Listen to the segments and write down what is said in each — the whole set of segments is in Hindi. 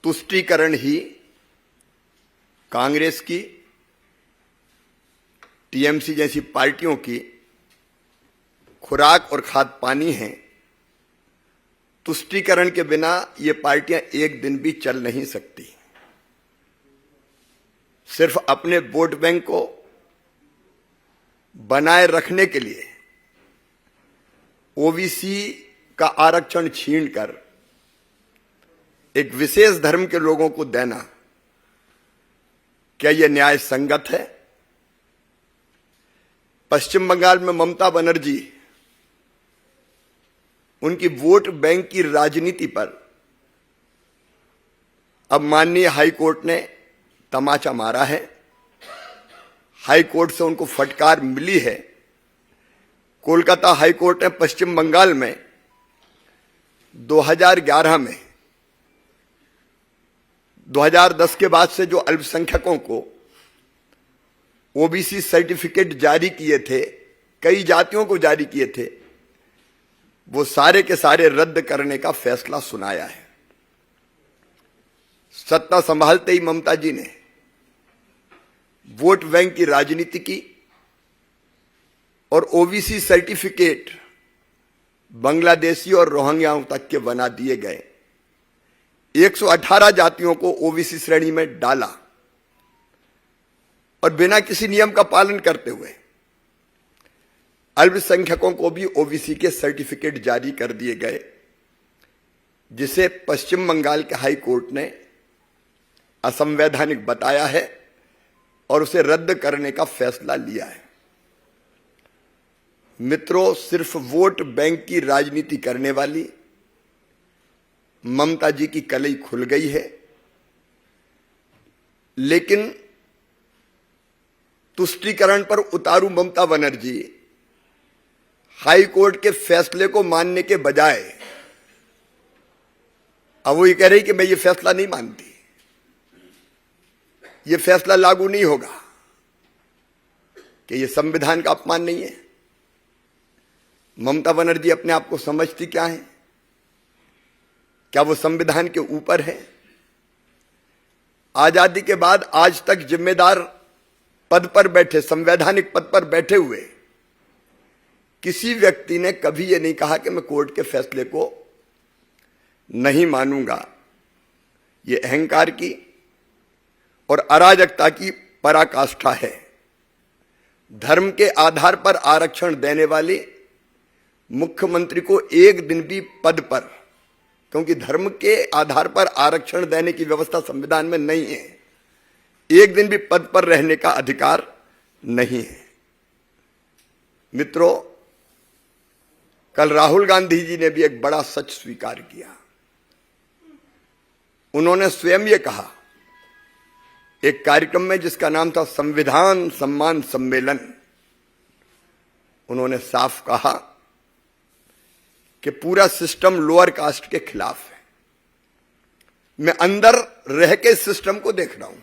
तुष्टीकरण ही कांग्रेस की, टीएमसी जैसी पार्टियों की खुराक और खाद पानी है। तुष्टीकरण के बिना ये पार्टियां एक दिन भी चल नहीं सकती। सिर्फ अपने वोट बैंक को बनाए रखने के लिए ओबीसी का आरक्षण छीनकर एक विशेष धर्म के लोगों को देना, क्या यह न्याय संगत है? पश्चिम बंगाल में ममता बनर्जी उनकी वोट बैंक की राजनीति पर अब माननीय हाई कोर्ट ने तमाचा मारा है। हाई कोर्ट से उनको फटकार मिली है। कोलकाता हाई कोर्ट ने पश्चिम बंगाल में 2011 में 2010 के बाद से जो अल्पसंख्यकों को ओबीसी सर्टिफिकेट जारी किए थे, कई जातियों को जारी किए थे, वो सारे के सारे रद्द करने का फैसला सुनाया है। सत्ता संभालते ही ममता जी ने वोट बैंक की राजनीति की और ओबीसी सर्टिफिकेट बांग्लादेशी और रोहिंग्याओं तक के बना दिए गए। 118 जातियों को ओबीसी श्रेणी में डाला और बिना किसी नियम का पालन करते हुए अल्पसंख्यकों को भी ओबीसी के सर्टिफिकेट जारी कर दिए गए, जिसे पश्चिम बंगाल के हाई कोर्ट ने असंवैधानिक बताया है और उसे रद्द करने का फैसला लिया है। मित्रों, सिर्फ वोट बैंक की राजनीति करने वाली ममता जी की कलई खुल गई है, लेकिन तुष्टीकरण पर उतारू ममता बनर्जी हाई कोर्ट के फैसले को मानने के बजाय अब वो ये कह रही कि मैं ये फैसला नहीं मानती, ये फैसला लागू नहीं होगा, कि ये संविधान का अपमान नहीं है। ममता बनर्जी अपने आप को समझती क्या है? क्या वो संविधान के ऊपर है? आजादी के बाद आज तक जिम्मेदार पद पर बैठे, संवैधानिक पद पर बैठे हुए किसी व्यक्ति ने कभी ये नहीं कहा कि मैं कोर्ट के फैसले को नहीं मानूंगा। ये अहंकार की और अराजकता की पराकाष्ठा है। धर्म के आधार पर आरक्षण देने वाले मुख्यमंत्री को एक दिन भी पद पर, क्योंकि धर्म के आधार पर आरक्षण देने की व्यवस्था संविधान में नहीं है, एक दिन भी पद पर रहने का अधिकार नहीं है। मित्रों, कल राहुल गांधी जी ने भी एक बड़ा सच स्वीकार किया। उन्होंने स्वयं ये कहा एक कार्यक्रम में जिसका नाम था संविधान सम्मान सम्मेलन, उन्होंने साफ कहा कि पूरा सिस्टम लोअर कास्ट के खिलाफ है। मैं अंदर रह के सिस्टम को देख रहा हूं।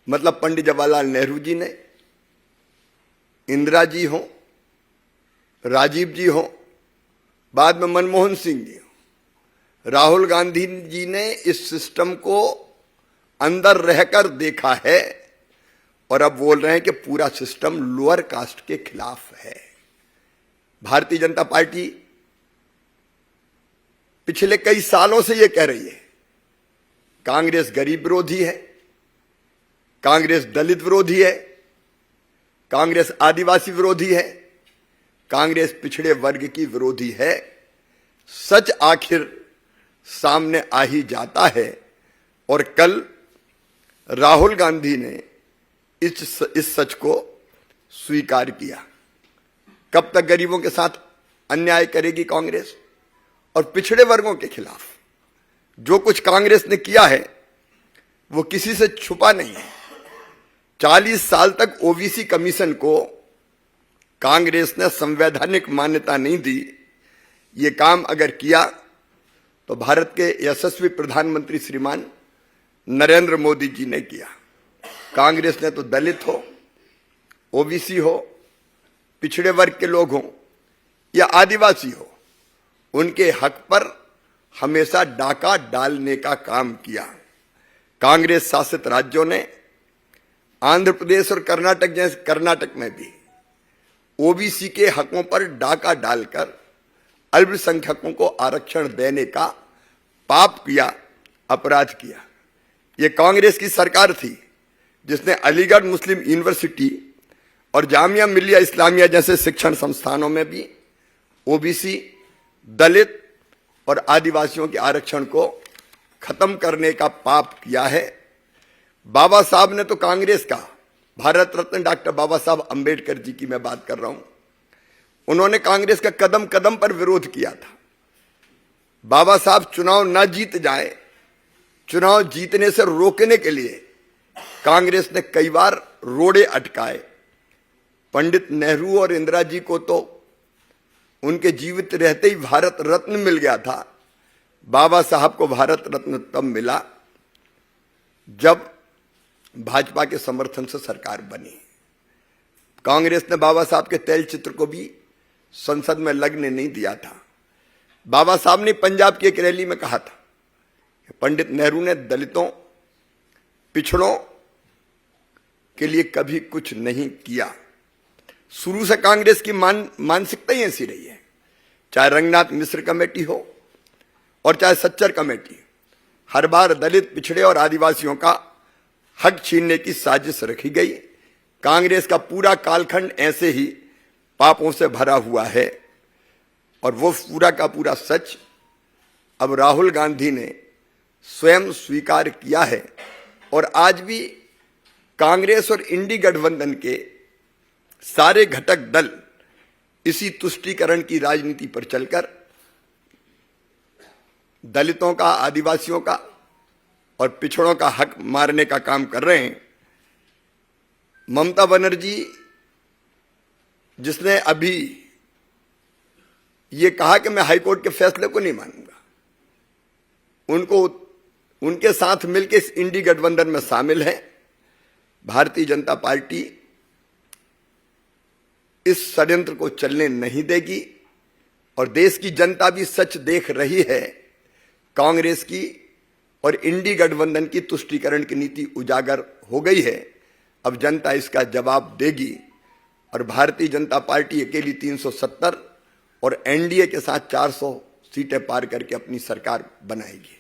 मतलब पंडित जवाहरलाल नेहरू जी ने, इंदिरा जी हो, राजीव जी हो, बाद में मनमोहन सिंह जी हो, राहुल गांधी जी ने इस सिस्टम को अंदर रहकर देखा है और अब बोल रहे हैं कि पूरा सिस्टम लोअर कास्ट के खिलाफ है। भारतीय जनता पार्टी पिछले कई सालों से यह कह रही है कांग्रेस गरीब विरोधी है, कांग्रेस दलित विरोधी है, कांग्रेस आदिवासी विरोधी है, कांग्रेस पिछड़े वर्ग की विरोधी है। सच आखिर सामने आ ही जाता है और कल राहुल गांधी ने इस सच को स्वीकार किया। कब तक गरीबों के साथ अन्याय करेगी कांग्रेस? और पिछड़े वर्गों के खिलाफ जो कुछ कांग्रेस ने किया है वो किसी से छुपा नहीं है। 40 साल तक ओबीसी कमीशन को कांग्रेस ने संवैधानिक मान्यता नहीं दी। ये काम अगर किया तो भारत के यशस्वी प्रधानमंत्री श्रीमान नरेंद्र मोदी जी ने किया। कांग्रेस ने तो दलित हो, ओबीसी हो, पिछड़े वर्ग के लोग हों या आदिवासी हो, उनके हक पर हमेशा डाका डालने का काम किया। कांग्रेस शासित राज्यों ने आंध्र प्रदेश और कर्नाटक जैसे कर्नाटक में भी ओबीसी के हकों पर डाका डालकर अल्पसंख्यकों को आरक्षण देने का पाप किया, अपराध किया। ये कांग्रेस की सरकार थी जिसने अलीगढ़ मुस्लिम यूनिवर्सिटी और जामिया मिल्लिया इस्लामिया जैसे शिक्षण संस्थानों में भी ओबीसी, दलित और आदिवासियों के आरक्षण को खत्म करने का पाप किया है। बाबा साहब ने तो कांग्रेस का, भारत रत्न डॉक्टर बाबा साहब अंबेडकर जी की मैं बात कर रहा हूं, उन्होंने कांग्रेस का कदम कदम पर विरोध किया था। बाबा साहब चुनाव न जीत जाए, चुनाव जीतने से रोकने के लिए कांग्रेस ने कई बार रोड़े अटकाए। पंडित नेहरू और इंदिरा जी को तो उनके जीवित रहते ही भारत रत्न मिल गया था। बाबा साहब को भारत रत्न तब मिला जब भाजपा के समर्थन से सरकार बनी। कांग्रेस ने बाबा साहब के तैल चित्र को भी संसद में लगने नहीं दिया था। बाबा साहब ने पंजाब की एक रैली में कहा था कि पंडित नेहरू ने दलितों, पिछड़ों के लिए कभी कुछ नहीं किया। शुरू से कांग्रेस की मानसिकता ही ऐसी रही है, चाहे रंगनाथ मिश्र कमेटी हो और चाहे सच्चर कमेटी, हर बार दलित, पिछड़े और आदिवासियों का हक छीनने की साजिश रखी गई। कांग्रेस का पूरा कालखंड ऐसे ही पापों से भरा हुआ है और वो पूरा का पूरा सच अब राहुल गांधी ने स्वयं स्वीकार किया है। और आज भी कांग्रेस और इंडी गठबंधन के सारे घटक दल इसी तुष्टीकरण की राजनीति पर चलकर दलितों का, आदिवासियों का और पिछड़ों का हक मारने का काम कर रहे हैं। ममता बनर्जी, जिसने अभी ये कहा कि मैं हाईकोर्ट के फैसले को नहीं मानूंगा, उनके साथ मिलकर इस इंडी गठबंधन में शामिल है। भारतीय जनता पार्टी इस षड्यंत्र को चलने नहीं देगी और देश की जनता भी सच देख रही है। कांग्रेस की और इंडी गठबंधन की तुष्टीकरण की नीति उजागर हो गई है। अब जनता इसका जवाब देगी और भारतीय जनता पार्टी अकेली 370 और एनडीए के साथ 400 सीटें पार करके अपनी सरकार बनाएगी।